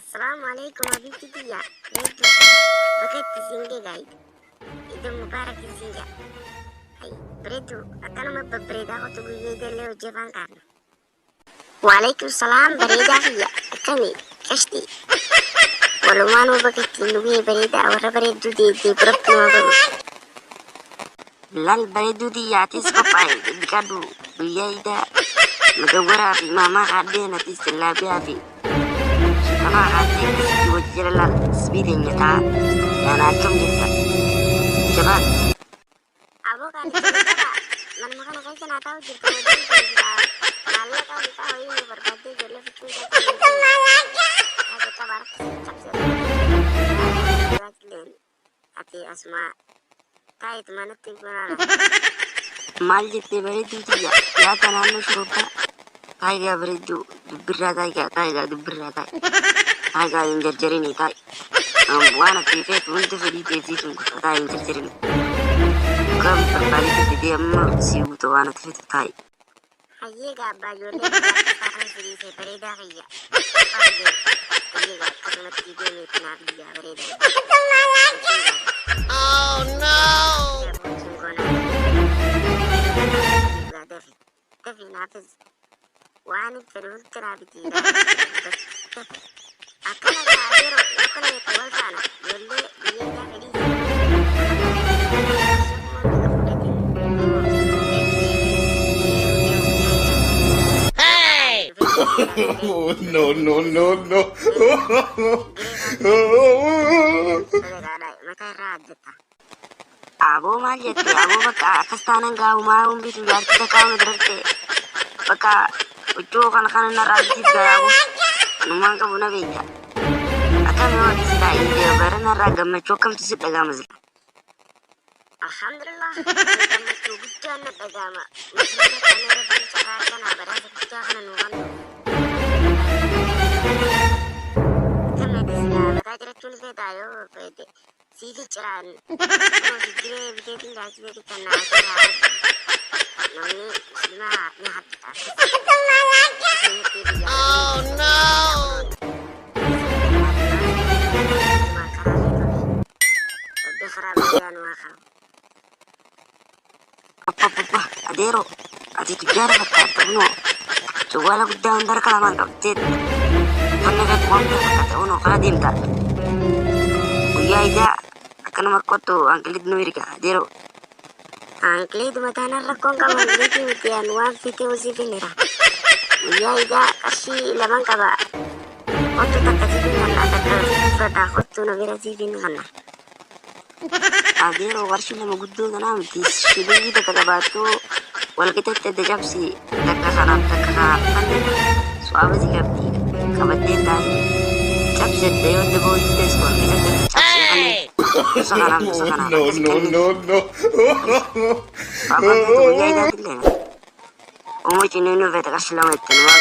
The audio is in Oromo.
Assalamualaikum habibti ya. Itu pakai singa guys. Itu mubarak singa. Hai, beredu. Akan mau bereda waktu gue dulu jalan kan. Waalaikumsalam bereda ya. Kami kasti. Walau mana pakai tinggi bereda, orang beredu di berapa baru. Lal beredu di atas papai dikadu. Dia ida. Magawara fi mama kade nanti setelah biafi. Karena hati di wajah lal speedingnya tak dan acung kita. Coba. Abo kan man makan kayak sana tahu di kemudian kita malah kau tahu ini berbagi jadi fikir aku kabar hati asma kai teman itu mana mal jete beri tu ya tanah nusurupa kai ga beri tu berada kai ga berada kai ga injer ini kai wana kifet untuk beri tezi tunggu kai injer ini kam berbalik ke dia si uto wana kifet kai aye ga baju le sekarang sini saya bereda ya aye ga kalau tiga ni pernah dia bereda oh no Tapi nafas wani terus kerabiti akan ada adero akan ada kawal sana yolle dia jadi hey no maka rajata abo majete abo baka kastanan gaw maum bitu yar kita kaw nadrete baka ucu kan narajit gaw numang ka buna beja akan mo sida inde barana raga macokam tisit daga mazla alhamdulillah daga macokam daga ma muslimna kanera bin chakana barasa chakana nuwan tamne desna baka jara chulse dayo pete Sidi ceran, oh sidi begitu tinggal sidi di tanah ceran, noni semua nyahat kita. Oh no. Apa adero, adi tujar kata uno, coba lah kita antar kalaman kapten, pernah kat uang kata uno kadim tak, ya ida. Akan makoto ang kilit nuirika dero ang kilit matana rakong kamaliti mitian wan fiti usifinira ya ida kasi lamang kaba oto takasipin ngana takasipata koto na vera sipin ngana adero warshi na maguddo na namin tis shilin kita kagabatu wala kita tadajabsi takakaram suawa si kapti kabatin tayo capset dayo dabo ites wala kita capset Sekarang. No. Apa itu ya jadi le. Omo chino no vete kasih lamet, no